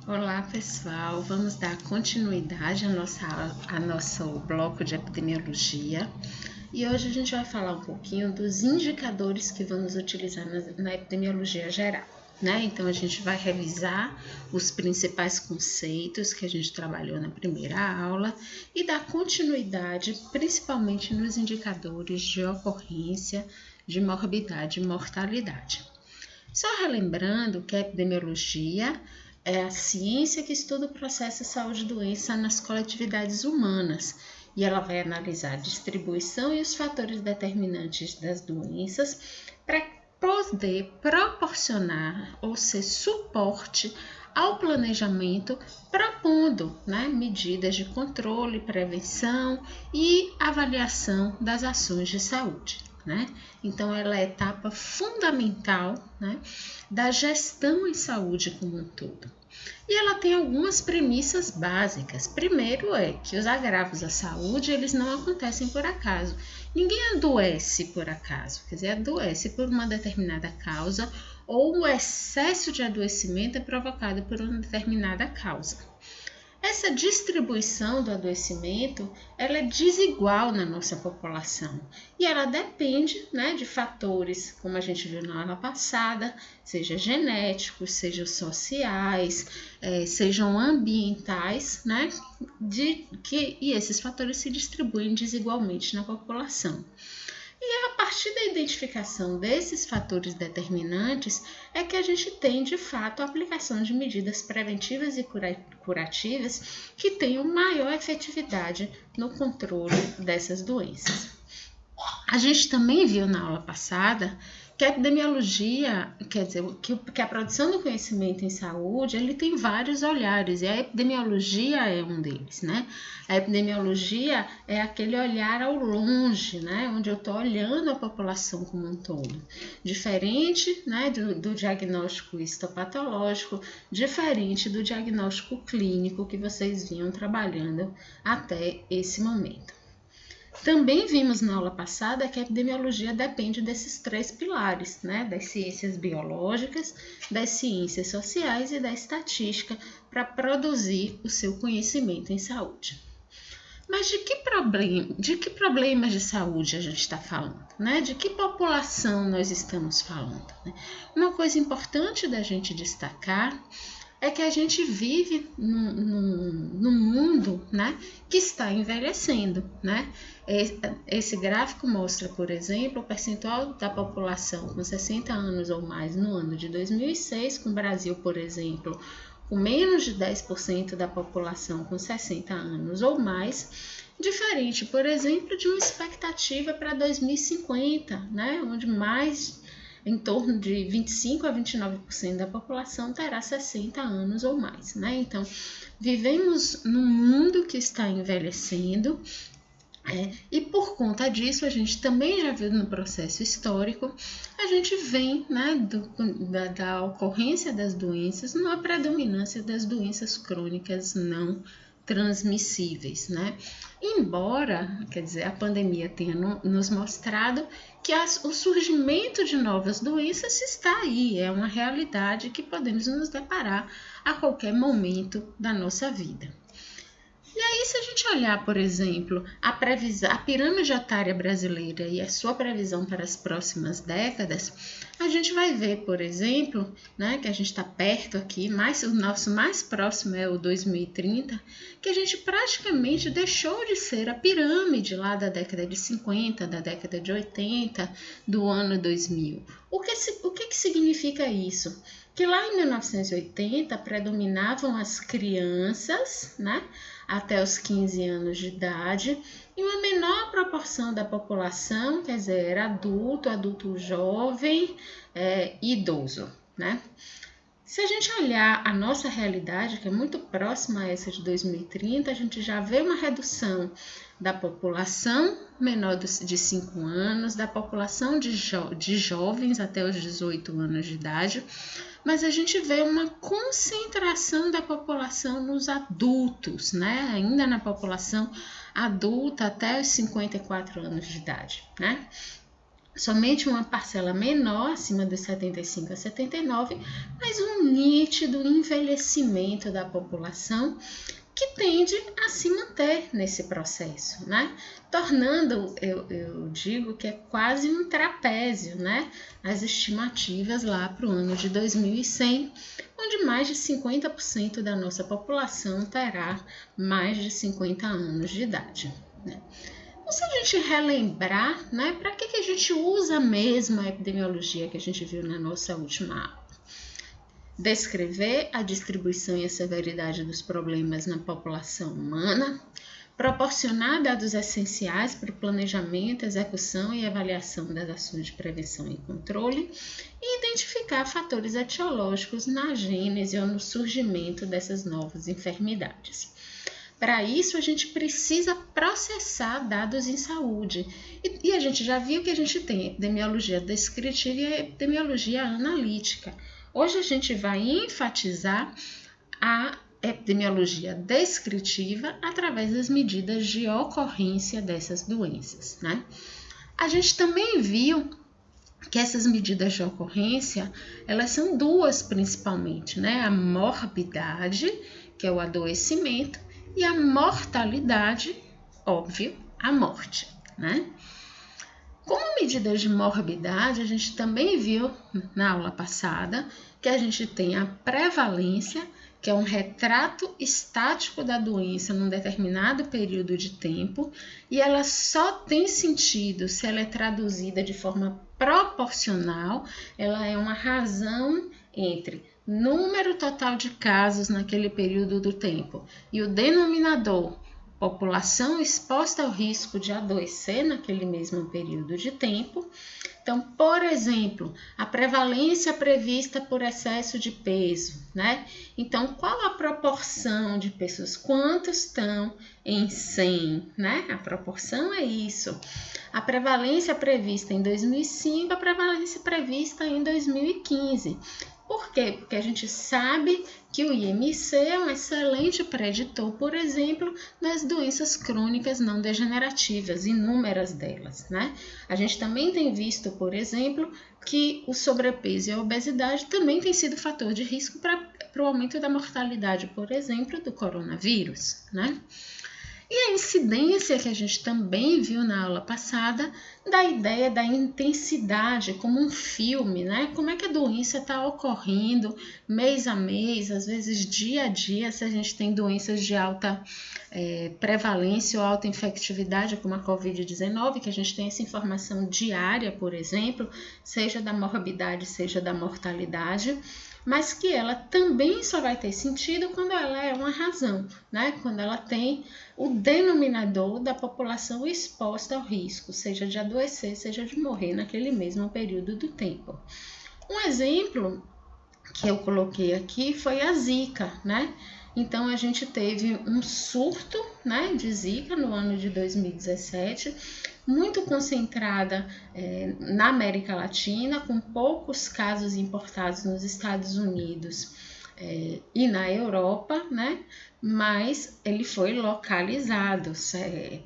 Olá pessoal, vamos dar continuidade a nosso bloco de epidemiologia e hoje a gente vai falar um pouquinho dos indicadores que vamos utilizar na epidemiologia geral, né? Então a gente vai revisar os principais conceitos que a gente trabalhou na primeira aula e dar continuidade principalmente nos indicadores de ocorrência, de morbidade e mortalidade. Só relembrando que a epidemiologia é a ciência que estuda o processo de saúde e doença nas coletividades humanas e ela vai analisar a distribuição e os fatores determinantes das doenças para poder proporcionar ou ser suporte ao planejamento, propondo medidas de controle, prevenção e avaliação das ações de saúde. Então, ela é a etapa fundamental da gestão em saúde como um todo. E ela tem algumas premissas básicas. Primeiro é que os agravos à saúde, eles não acontecem por acaso. Ninguém adoece por acaso, quer dizer, adoece por uma determinada causa ou o excesso de adoecimento é provocado por uma determinada causa. Essa distribuição do adoecimento, ela é desigual na nossa população e ela depende de fatores, como a gente viu na aula passada, seja genéticos, sejam sociais, sejam ambientais, e esses fatores se distribuem desigualmente na população. E a partir da identificação desses fatores determinantes é que a gente tem, de fato, a aplicação de medidas preventivas e curativas que tenham maior efetividade no controle dessas doenças. A gente também viu na aula passada que a epidemiologia, quer dizer, que a produção do conhecimento em saúde, ele tem vários olhares e a epidemiologia é um deles, A epidemiologia é aquele olhar ao longe, onde eu estou olhando a população como um todo. Diferente, do diagnóstico histopatológico, diferente do diagnóstico clínico que vocês vinham trabalhando até esse momento. Também vimos na aula passada que a epidemiologia depende desses três pilares, das ciências biológicas, das ciências sociais e da estatística para produzir o seu conhecimento em saúde. Mas de que problemas de saúde a gente está falando? De que população nós estamos falando? Uma coisa importante da gente destacar é que a gente vive num mundo que está envelhecendo. Esse gráfico mostra, por exemplo, o percentual da população com 60 anos ou mais no ano de 2006, com o Brasil, por exemplo, com menos de 10% da população com 60 anos ou mais, diferente, por exemplo, de uma expectativa para 2050, onde mais em torno de 25 a 29% da população terá 60 anos ou mais. Então, vivemos num mundo que está envelhecendo, e por conta disso, a gente também já viu no processo histórico, a gente vem da ocorrência das doenças, numa predominância das doenças crônicas não transmissíveis. Embora, a pandemia tenha nos mostrado que o surgimento de novas doenças está aí, é uma realidade que podemos nos deparar a qualquer momento da nossa vida. E aí, se a gente olhar, por exemplo, a pirâmide etária brasileira e a sua previsão para as próximas décadas, a gente vai ver, por exemplo, que a gente está perto aqui, o nosso mais próximo é o 2030, que a gente praticamente deixou de ser a pirâmide lá da década de 50, da década de 80, do ano 2000. O que significa isso? Que lá em 1980 predominavam as crianças, até os 15 anos de idade, e uma menor proporção da população, quer dizer, era adulto jovem e idoso, Se a gente olhar a nossa realidade, que é muito próxima a essa de 2030, a gente já vê uma redução da população menor de 5 anos, da população de jovens até os 18 anos de idade, mas a gente vê uma concentração da população nos adultos, ainda na população adulta até os 54 anos de idade, somente uma parcela menor, acima dos 75 a 79, mas um nítido envelhecimento da população que tende a se manter nesse processo, né? Tornando, eu digo que é quase um trapézio, né? As estimativas lá para o ano de 2100, onde mais de 50% da nossa população terá mais de 50 anos de idade, né? Então, se a gente relembrar, né, para que a gente usa mesmo a epidemiologia que a gente viu na nossa última aula? Descrever a distribuição e a severidade dos problemas na população humana, proporcionar dados essenciais para o planejamento, execução e avaliação das ações de prevenção e controle e identificar fatores etiológicos na gênese ou no surgimento dessas novas enfermidades. Para isso, a gente precisa processar dados em saúde. E a gente já viu que a gente tem epidemiologia descritiva e a epidemiologia analítica. Hoje a gente vai enfatizar a epidemiologia descritiva através das medidas de ocorrência dessas doenças, né? A gente também viu que essas medidas de ocorrência, elas são duas principalmente, né? A morbidade, que é o adoecimento, e a mortalidade, óbvio, a morte, né? Como medidas de morbidade, a gente também viu na aula passada que a gente tem a prevalência, que é um retrato estático da doença num determinado período de tempo, e ela só tem sentido se ela é traduzida de forma proporcional, ela é uma razão entre número total de casos naquele período do tempo e o denominador, população exposta ao risco de adoecer naquele mesmo período de tempo. Então, por exemplo, a prevalência prevista por excesso de peso, né? Então, qual a proporção de pessoas? Quantos estão em 100, né? A proporção é isso. A prevalência prevista em 2005, a prevalência prevista em 2015. Por quê? Porque a gente sabe que o IMC é um excelente preditor, por exemplo, das doenças crônicas não degenerativas, inúmeras delas, né? A gente também tem visto, por exemplo, que o sobrepeso e a obesidade também têm sido fator de risco para o aumento da mortalidade, por exemplo, do coronavírus, né? E a incidência que a gente também viu na aula passada da ideia da intensidade como um filme, né? Como é que a doença está ocorrendo mês a mês, às vezes dia a dia, se a gente tem doenças de alta prevalência ou alta infectividade, como a Covid-19, que a gente tem essa informação diária, por exemplo, seja da morbidade, seja da mortalidade, mas que ela também só vai ter sentido quando ela é uma razão, né? Quando ela tem o denominador da população exposta ao risco, seja de adoecer, seja de morrer naquele mesmo período do tempo. Um exemplo que eu coloquei aqui foi a Zika, né? Então, a gente teve um surto, né, de Zika no ano de 2017, muito concentrada na América Latina, com poucos casos importados nos Estados Unidos e na Europa, né? Mas ele foi localizado,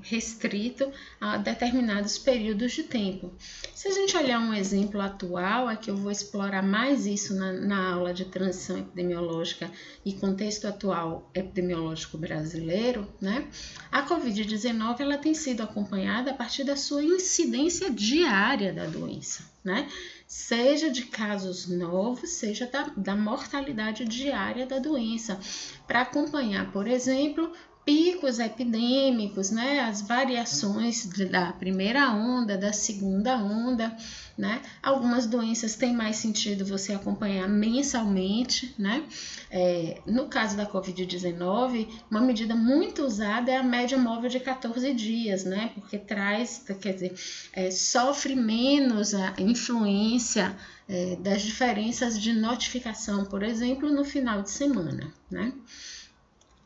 restrito a determinados períodos de tempo. Se a gente olhar um exemplo atual, é que eu vou explorar mais isso na aula de transição epidemiológica e contexto atual epidemiológico brasileiro, né? A Covid-19 ela tem sido acompanhada a partir da sua incidência diária da doença, né? Seja de casos novos, seja da mortalidade diária da doença, para acompanhar, por exemplo, picos epidêmicos, né, as variações da primeira onda, da segunda onda, né? Algumas doenças têm mais sentido você acompanhar mensalmente, né? No caso da Covid-19, uma medida muito usada é a média móvel de 14 dias, né? Porque sofre menos a influência das diferenças de notificação, por exemplo, no final de semana, né?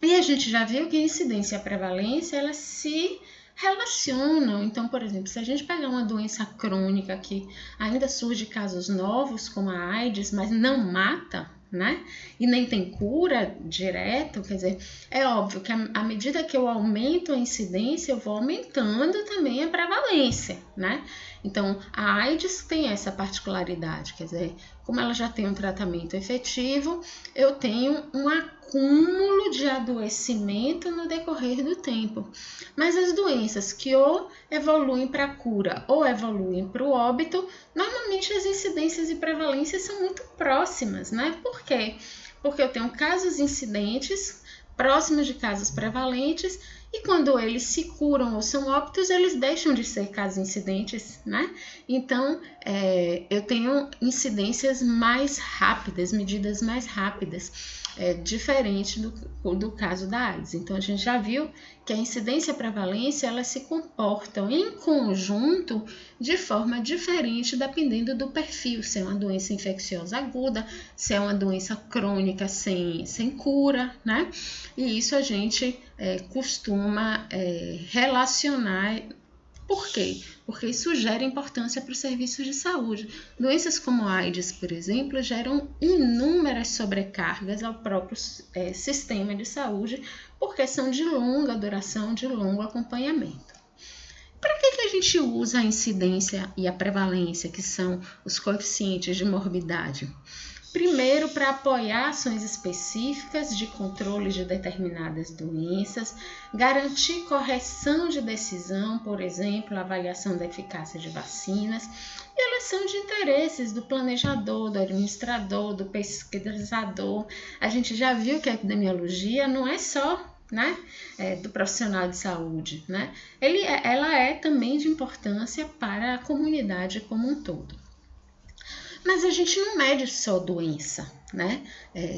E a gente já viu que a incidência e a prevalência, elas se relacionam. Então, por exemplo, se a gente pegar uma doença crônica que ainda surge casos novos, como a AIDS, mas não mata, né? E nem tem cura direto, quer dizer, é óbvio que à medida que eu aumento a incidência, eu vou aumentando também a prevalência, né? Então, a AIDS tem essa particularidade, quer dizer, como ela já tem um tratamento efetivo, eu tenho um acúmulo de adoecimento no decorrer do tempo. Mas as doenças que ou evoluem para a cura ou evoluem para o óbito, normalmente as incidências e prevalências são muito próximas, né? Por quê? Porque eu tenho casos incidentes próximos de casos prevalentes e quando eles se curam ou são óbitos, eles deixam de ser casos incidentes, né? Então, eu tenho incidências mais rápidas, medidas mais rápidas, diferente do caso da AIDS. Então, a gente já viu que a incidência e a prevalência, elas se comportam em conjunto de forma diferente, dependendo do perfil, se é uma doença infecciosa aguda, se é uma doença crônica sem cura, né? E isso a gente costuma relacionar. Por quê? Porque isso gera importância para os serviços de saúde. Doenças como a AIDS, por exemplo, geram inúmeras sobrecargas ao próprio sistema de saúde, porque são de longa duração, de longo acompanhamento. Para que a gente usa a incidência e a prevalência, que são os coeficientes de morbidade? Primeiro, para apoiar ações específicas de controle de determinadas doenças, garantir correção de decisão, por exemplo, avaliação da eficácia de vacinas, e eleição de interesses do planejador, do administrador, do pesquisador. A gente já viu que a epidemiologia não é só do profissional de saúde, né? Ela é também de importância para a comunidade como um todo. Mas a gente não mede só doença, né?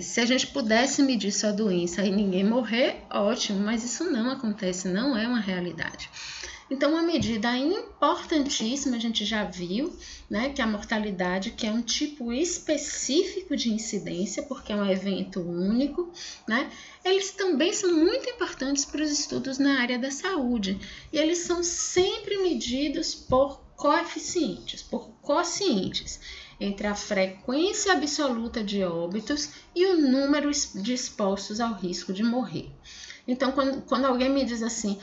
Se a gente pudesse medir só doença e ninguém morrer, ótimo, mas isso não acontece, não é uma realidade. Então, uma medida importantíssima, a gente já viu, né, que a mortalidade, que é um tipo específico de incidência, porque é um evento único, né? Eles também são muito importantes para os estudos na área da saúde, e eles são sempre medidos por coeficientes, por quocientes, entre a frequência absoluta de óbitos e o número de expostos ao risco de morrer. Então, quando alguém me diz assim,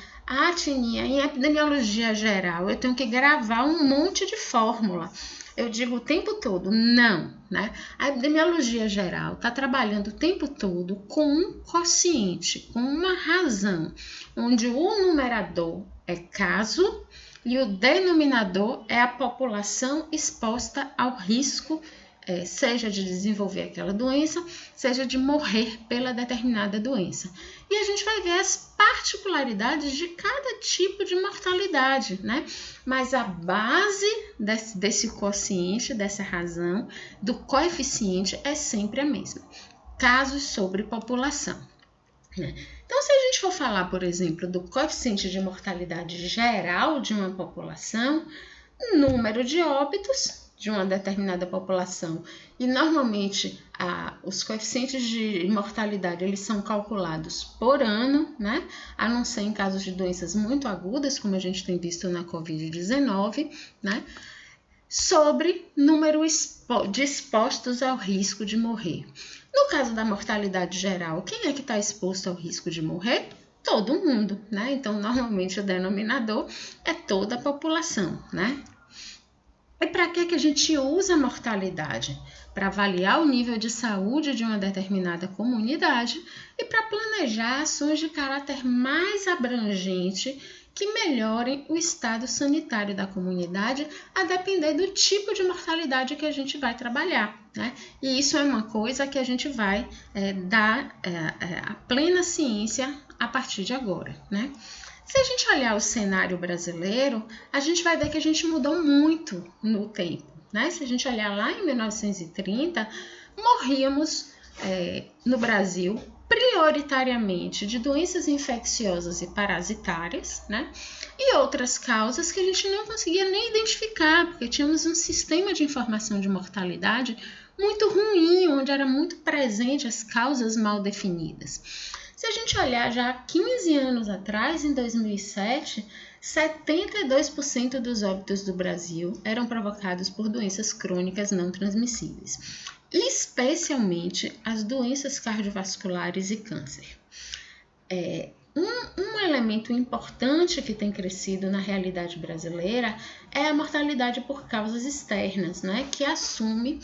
Tininha, em epidemiologia geral, eu tenho que gravar um monte de fórmula. Eu digo o tempo todo, não, né? A epidemiologia geral está trabalhando o tempo todo com um quociente, com uma razão, onde o numerador é caso e o denominador é a população exposta ao risco, seja de desenvolver aquela doença, seja de morrer pela determinada doença. E a gente vai ver as particularidades de cada tipo de mortalidade, né? Mas a base desse quociente, dessa razão, do coeficiente é sempre a mesma. Casos sobre população. Então, se a gente for falar, por exemplo, do coeficiente de mortalidade geral de uma população, o número de óbitos de uma determinada população, e normalmente os coeficientes de mortalidade eles são calculados por ano, né? A não ser em casos de doenças muito agudas, como a gente tem visto na Covid-19, né? Sobre número de expostos ao risco de morrer. No caso da mortalidade geral, quem é que está exposto ao risco de morrer? Todo mundo, né? Então, normalmente o denominador é toda a população, né? E para que a gente usa a mortalidade? Para avaliar o nível de saúde de uma determinada comunidade e para planejar ações de caráter mais abrangente que melhorem o estado sanitário da comunidade a depender do tipo de mortalidade que a gente vai trabalhar, né? E isso é uma coisa que a gente vai dar a plena ciência a partir de agora, né? Se a gente olhar o cenário brasileiro, a gente vai ver que a gente mudou muito no tempo, né? Se a gente olhar lá em 1930, morríamos no Brasil prioritariamente de doenças infecciosas e parasitárias, né? E outras causas que a gente não conseguia nem identificar, porque tínhamos um sistema de informação de mortalidade muito ruim, onde era muito presente as causas mal definidas. Se a gente olhar já há 15 anos atrás, em 2007, 72% dos óbitos do Brasil eram provocados por doenças crônicas não transmissíveis, especialmente as doenças cardiovasculares e câncer. Um elemento importante que tem crescido na realidade brasileira é a mortalidade por causas externas, né, que assume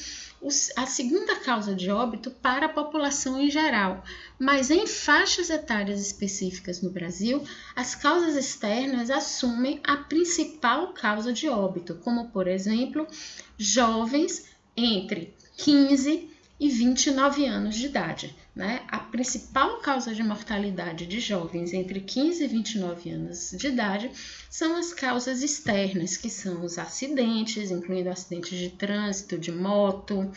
a segunda causa de óbito para a população em geral. Mas em faixas etárias específicas no Brasil, as causas externas assumem a principal causa de óbito, como, por exemplo, jovens entre 15 e 29 anos de idade, né? A principal causa de mortalidade de jovens entre 15 e 29 anos de idade são as causas externas, que são os acidentes, incluindo acidentes de trânsito, de moto,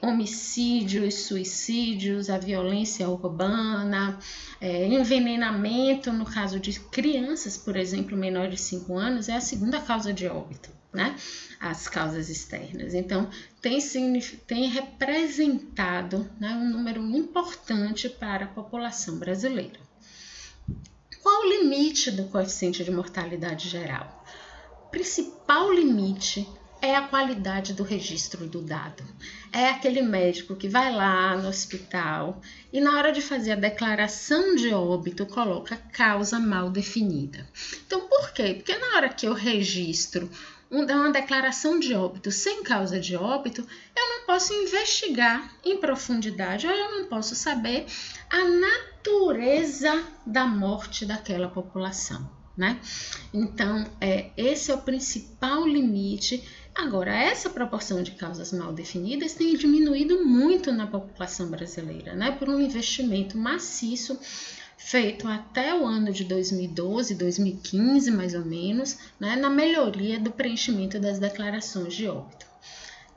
homicídios, suicídios, a violência urbana, envenenamento, no caso de crianças, por exemplo, menores de 5 anos, é a segunda causa de óbito, né? As causas externas. Então, tem representado, né, um número importante para a população brasileira. Qual o limite do coeficiente de mortalidade geral? O principal limite é a qualidade do registro do dado. É aquele médico que vai lá no hospital e na hora de fazer a declaração de óbito coloca causa mal definida. Então, por quê? Porque na hora que eu registro uma declaração de óbito sem causa de óbito, eu não posso investigar em profundidade, ou eu não posso saber a natureza da morte daquela população, né? Então, esse é o principal limite. Agora, essa proporção de causas mal definidas tem diminuído muito na população brasileira, né? Por um investimento maciço feito até o ano de 2012, 2015 mais ou menos, né, na melhoria do preenchimento das declarações de óbito.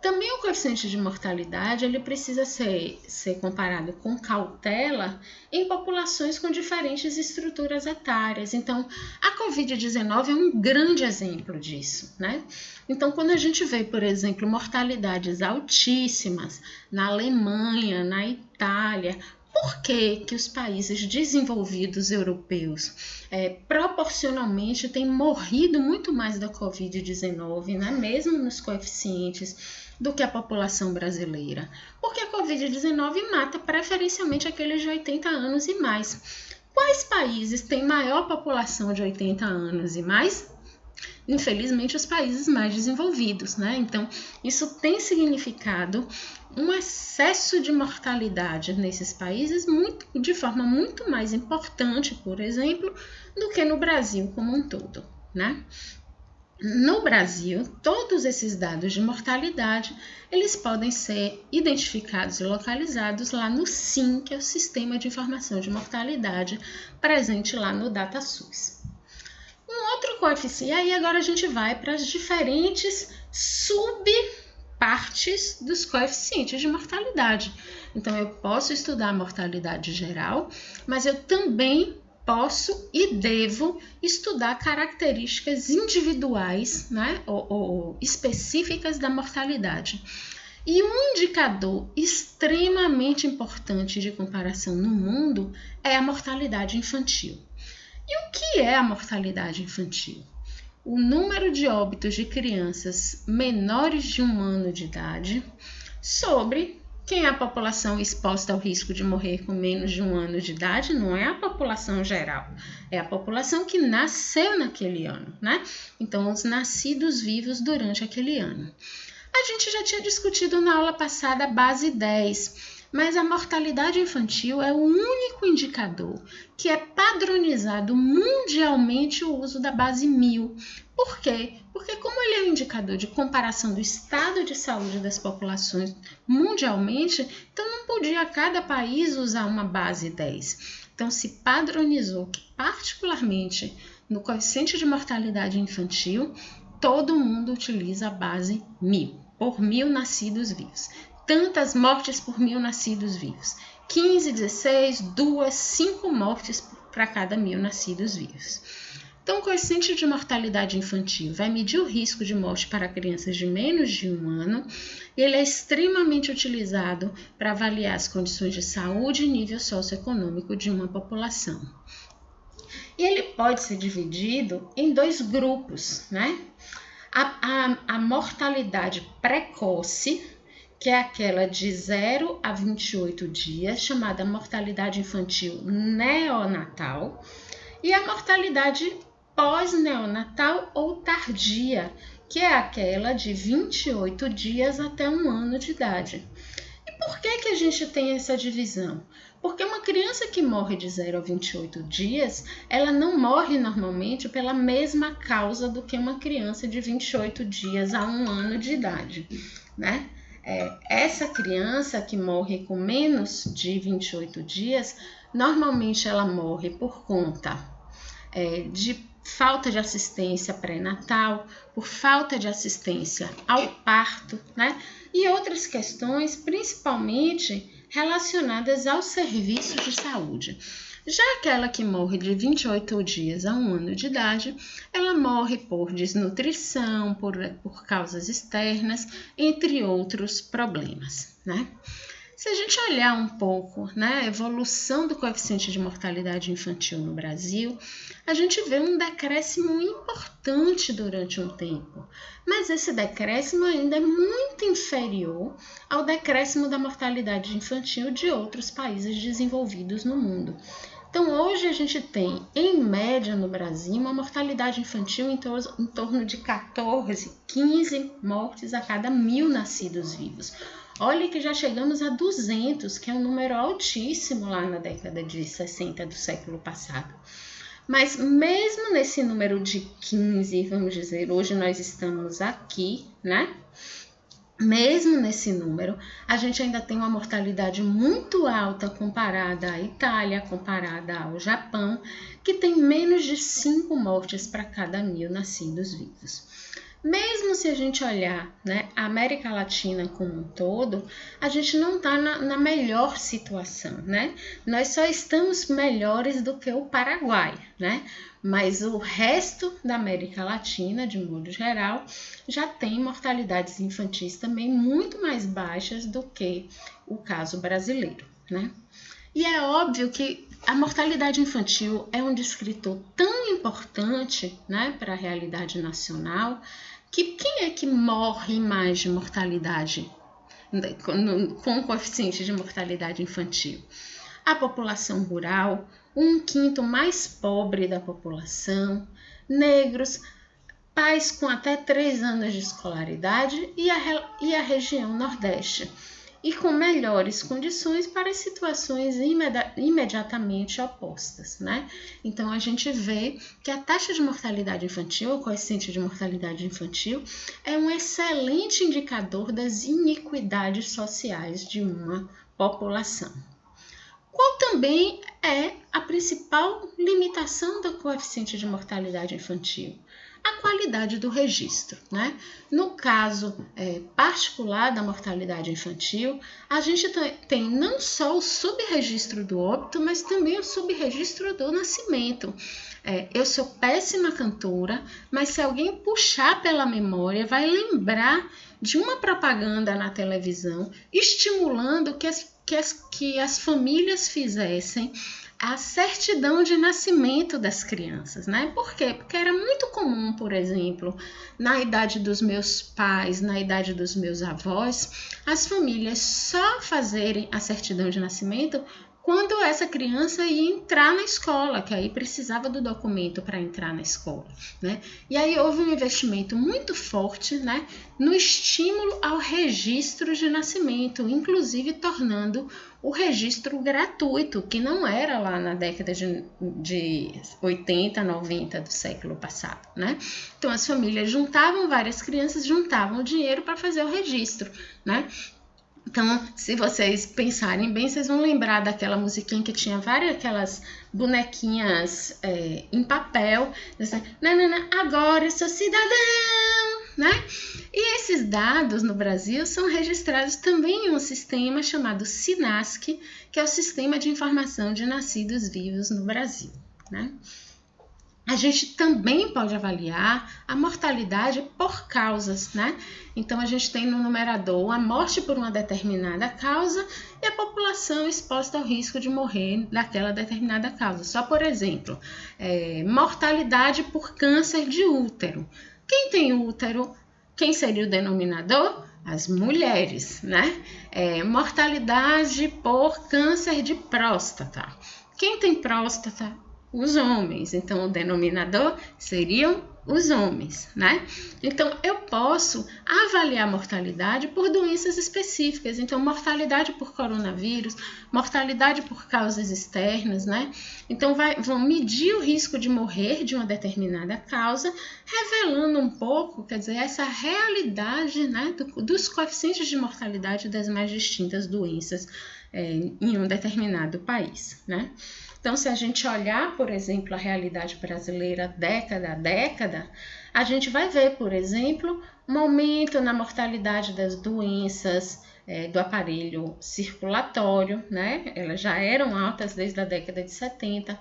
Também o coeficiente de mortalidade ele precisa ser comparado com cautela em populações com diferentes estruturas etárias. Então, a Covid-19 é um grande exemplo disso, né? Então, quando a gente vê, por exemplo, mortalidades altíssimas na Alemanha, na Itália, por que os países desenvolvidos europeus proporcionalmente têm morrido muito mais da Covid-19, né, mesmo nos coeficientes, do que a população brasileira? Porque a Covid-19 mata preferencialmente aqueles de 80 anos e mais. Quais países têm maior população de 80 anos e mais? Infelizmente, os países mais desenvolvidos, né? Então, isso tem significado um excesso de mortalidade nesses países de forma muito mais importante, por exemplo, do que no Brasil como um todo, né? No Brasil, todos esses dados de mortalidade, eles podem ser identificados e localizados lá no SIM, que é o Sistema de Informação de Mortalidade, presente lá no DataSUS. Um outro coeficiente, e aí agora a gente vai para as diferentes subpartes dos coeficientes de mortalidade. Então, eu posso estudar a mortalidade geral, mas eu também posso e devo estudar características individuais, né, ou específicas da mortalidade. E um indicador extremamente importante de comparação no mundo é a mortalidade infantil. E o que é a mortalidade infantil? O número de óbitos de crianças menores de 1 ano de idade sobre quem é a população exposta ao risco de morrer com menos de 1 ano de idade. Não é a população geral, é a população que nasceu naquele ano, né? Então, os nascidos vivos durante aquele ano. A gente já tinha discutido na aula passada a base 10, mas a mortalidade infantil é o único indicador que é padronizado mundialmente o uso da base 1000. Por quê? Porque como ele é um indicador de comparação do estado de saúde das populações mundialmente, então não podia cada país usar uma base 10. Então se padronizou que, particularmente no coeficiente de mortalidade infantil, todo mundo utiliza a base 1000, por 1000 nascidos vivos. Tantas mortes por 1000 nascidos vivos. 15, 16, 2, 5 mortes para cada 1000 nascidos vivos. Então, o coeficiente de mortalidade infantil vai medir o risco de morte para crianças de menos de 1 ano. Ele é extremamente utilizado para avaliar as condições de saúde e nível socioeconômico de uma população. E ele pode ser dividido em 2 grupos, né? A mortalidade precoce, que é aquela de 0 a 28 dias, chamada mortalidade infantil neonatal, e a mortalidade pós-neonatal ou tardia, que é aquela de 28 dias até 1 ano de idade. E por que a gente tem essa divisão? Porque uma criança que morre de 0 a 28 dias, ela não morre normalmente pela mesma causa do que uma criança de 28 dias a 1 ano de idade, né? Essa criança que morre com menos de 28 dias, normalmente ela morre por conta de falta de assistência pré-natal, por falta de assistência ao parto, né? E outras questões, principalmente relacionadas aos serviços de saúde. Já aquela que morre de 28 dias a 1 ano de idade, ela morre por desnutrição, por causas externas, entre outros problemas, né? Se a gente olhar um pouco, né, a evolução do coeficiente de mortalidade infantil no Brasil, a gente vê um decréscimo importante durante um tempo, mas esse decréscimo ainda é muito inferior ao decréscimo da mortalidade infantil de outros países desenvolvidos no mundo. Então, hoje a gente tem, em média no Brasil, uma mortalidade infantil em torno de 14, 15 mortes a cada 1.000 nascidos vivos. Olha que já chegamos a 200, que é um número altíssimo lá na década de 60 do século passado. Mas mesmo nesse número de 15, vamos dizer, hoje nós estamos aqui, né? Mesmo nesse número, a gente ainda tem uma mortalidade muito alta comparada à Itália, comparada ao Japão, que tem menos de 5 mortes para cada 1.000 nascidos vivos. Mesmo se a gente olhar, né, a América Latina como um todo, a gente não está na melhor situação, né? Nós só estamos melhores do que o Paraguai, né? Mas o resto da América Latina, de modo geral, já tem mortalidades infantis também muito mais baixas do que o caso brasileiro, né? E é óbvio que a mortalidade infantil é um descritor tão importante, né, para a realidade nacional, que quem é que morre mais de mortalidade, com coeficiente de mortalidade infantil? A população rural, 1/5 mais pobre da população, negros, pais com até 3 anos de escolaridade e a região Nordeste, e com melhores condições para as situações imediatamente opostas, né? Então, a gente vê que a taxa de mortalidade infantil, o coeficiente de mortalidade infantil, é um excelente indicador das iniquidades sociais de uma população. Qual também é a principal limitação do coeficiente de mortalidade infantil? A qualidade do registro, né? No caso particular da mortalidade infantil, a gente tem não só o subregistro do óbito, mas também o subregistro do nascimento. Eu sou péssima cantora, mas se alguém puxar pela memória, vai lembrar de uma propaganda na televisão estimulando que as famílias fizessem a certidão de nascimento das crianças, né? Por quê? Porque era muito comum, por exemplo, na idade dos meus pais, na idade dos meus avós, as famílias só fazerem a certidão de nascimento quando essa criança ia entrar na escola, que aí precisava do documento para entrar na escola, né? E aí houve um investimento muito forte, né, no estímulo ao registro de nascimento, inclusive tornando o registro gratuito, que não era lá na década de 80, 90 do século passado, né? Então as famílias juntavam várias crianças, juntavam dinheiro para fazer o registro, né? Então, se vocês pensarem bem, vocês vão lembrar daquela musiquinha que tinha várias aquelas bonequinhas em papel, agora eu sou cidadão, né? E esses dados no Brasil são registrados também em um sistema chamado SINASC, que é o Sistema de Informação de Nascidos Vivos no Brasil, né? A gente também pode avaliar a mortalidade por causas, né? Então, a gente tem no numerador a morte por uma determinada causa e a população exposta ao risco de morrer daquela determinada causa. Só, por exemplo, mortalidade por câncer de útero. Quem tem útero, quem seria o denominador? As mulheres, né? Mortalidade por câncer de próstata. Quem tem próstata? os homens. Então, o denominador seriam os homens, né? Então, eu posso avaliar a mortalidade por doenças específicas. Então, mortalidade por coronavírus, mortalidade por causas externas, né? Então, vão medir o risco de morrer de uma determinada causa, revelando um pouco, quer dizer, essa realidade, né, dos coeficientes de mortalidade das mais distintas doenças em um determinado país, né? Então, se a gente olhar, por exemplo, a realidade brasileira década a década, a gente vai ver, por exemplo, um aumento na mortalidade das doenças do aparelho circulatório, né? Elas já eram altas desde a década de 70,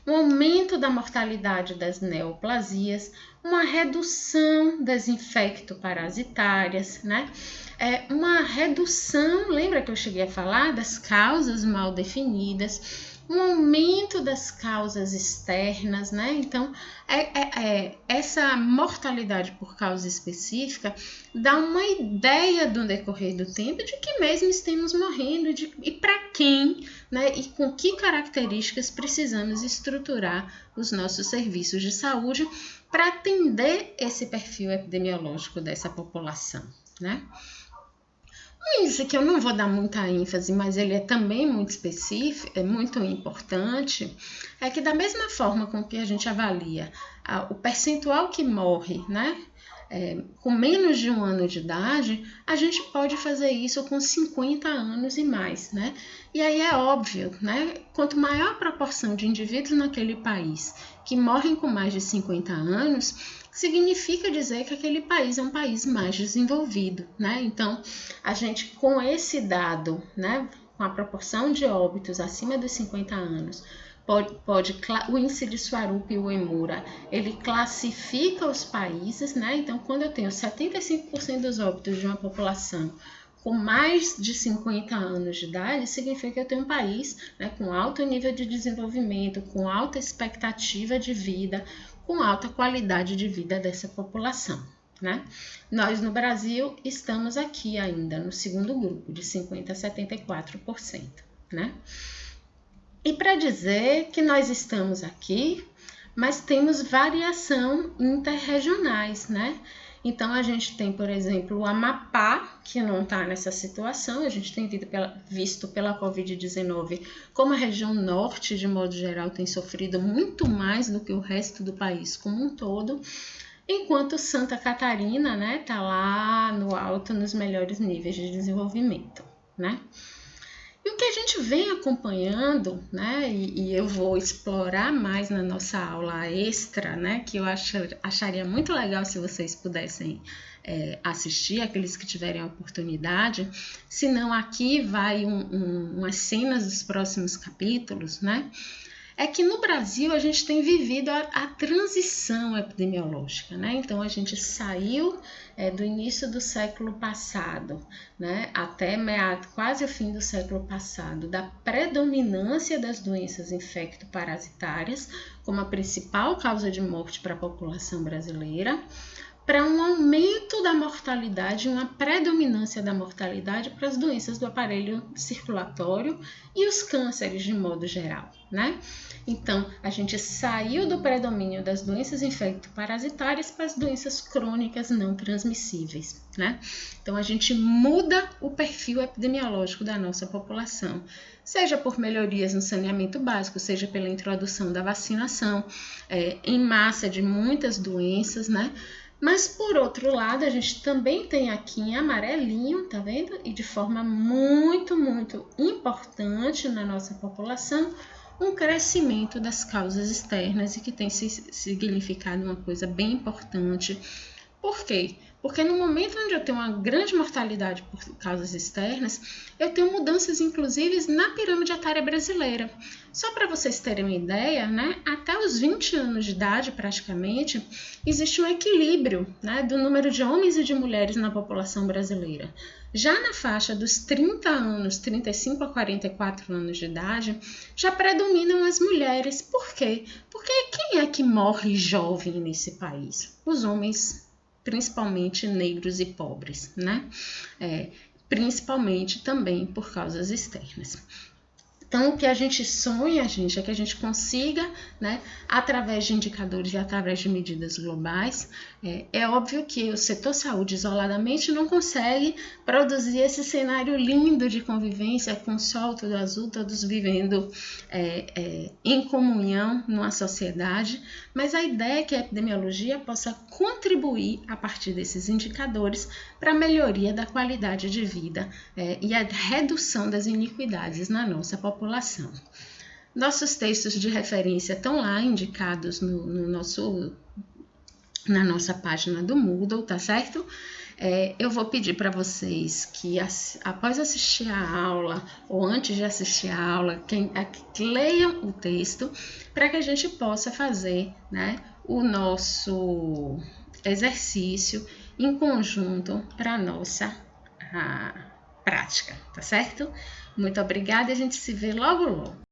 um aumento da mortalidade das neoplasias, uma redução das infectoparasitárias, né? Uma redução, lembra que eu cheguei a falar das causas mal definidas, um aumento das causas externas, né? Então, essa mortalidade por causa específica dá uma ideia do decorrer do tempo de que mesmo estamos morrendo e para quem, né? E com que características precisamos estruturar os nossos serviços de saúde para atender esse perfil epidemiológico dessa população, né? Um índice que eu não vou dar muita ênfase, mas ele é também muito específico, é muito importante, é que da mesma forma com que a gente avalia o percentual que morre, né, com menos de 1 ano de idade, a gente pode fazer isso com 50 anos e mais, né? E aí é óbvio, né? Quanto maior a proporção de indivíduos naquele país que morrem com mais de 50 anos, significa dizer que aquele país é um país mais desenvolvido, né? Então, a gente com esse dado, né, com a proporção de óbitos acima dos 50 anos, o índice de Swarup e o Emura, ele classifica os países, né? Então, quando eu tenho 75% dos óbitos de uma população com mais de 50 anos de idade, significa que eu tenho um país, né, com alto nível de desenvolvimento, com alta expectativa de vida, com alta qualidade de vida dessa população, né? Nós no Brasil estamos aqui ainda no segundo grupo, de 50% a 74%, né? E para dizer que nós estamos aqui, mas temos variação interregionais, né? Então, a gente tem, por exemplo, o Amapá, que não está nessa situação, a gente tem visto pela Covid-19 como a região norte, de modo geral, tem sofrido muito mais do que o resto do país como um todo, enquanto Santa Catarina, né, está lá no alto, nos melhores níveis de desenvolvimento, né? E o que a gente vem acompanhando, né, e eu vou explorar mais na nossa aula extra, né, que eu acharia muito legal se vocês pudessem assistir, aqueles que tiverem a oportunidade, se não aqui vai umas cenas dos próximos capítulos, né, é que no Brasil a gente tem vivido a transição epidemiológica, né? Então a gente saiu do início do século passado, né, até quase o fim do século passado, da predominância das doenças infectoparasitárias como a principal causa de morte para a população brasileira, para um aumento da mortalidade, uma predominância da mortalidade para as doenças do aparelho circulatório e os cânceres de modo geral, né? Então, a gente saiu do predomínio das doenças infectoparasitárias para as doenças crônicas não transmissíveis, né? Então, a gente muda o perfil epidemiológico da nossa população, seja por melhorias no saneamento básico, seja pela introdução da vacinação em massa de muitas doenças, né? Mas, por outro lado, a gente também tem aqui em amarelinho, tá vendo? E de forma muito, muito importante na nossa população, um crescimento das causas externas e que tem significado uma coisa bem importante. Por quê? Porque no momento onde eu tenho uma grande mortalidade por causas externas, eu tenho mudanças, inclusive, na pirâmide etária brasileira. Só para vocês terem uma ideia, né, até os 20 anos de idade, praticamente, existe um equilíbrio, né, do número de homens e de mulheres na população brasileira. Já na faixa dos 30 anos, 35 a 44 anos de idade, já predominam as mulheres. Por quê? Porque quem é que morre jovem nesse país? Os homens, principalmente negros e pobres, né? Principalmente também por causas externas. Então, o que a gente sonha, gente, é que a gente consiga, né, através de indicadores e através de medidas globais. É óbvio que o setor saúde isoladamente não consegue produzir esse cenário lindo de convivência com o sol todo azul, todos vivendo em comunhão numa sociedade, mas a ideia é que a epidemiologia possa contribuir a partir desses indicadores para a melhoria da qualidade de vida e a redução das iniquidades na nossa população. Nossos textos de referência estão lá indicados na nossa página do Moodle, tá certo? Eu vou pedir para vocês que após assistir a aula ou antes de assistir a aula, que leiam o texto para que a gente possa fazer, né, o nosso exercício em conjunto para a nossa prática, tá certo? Muito obrigada e a gente se vê logo logo.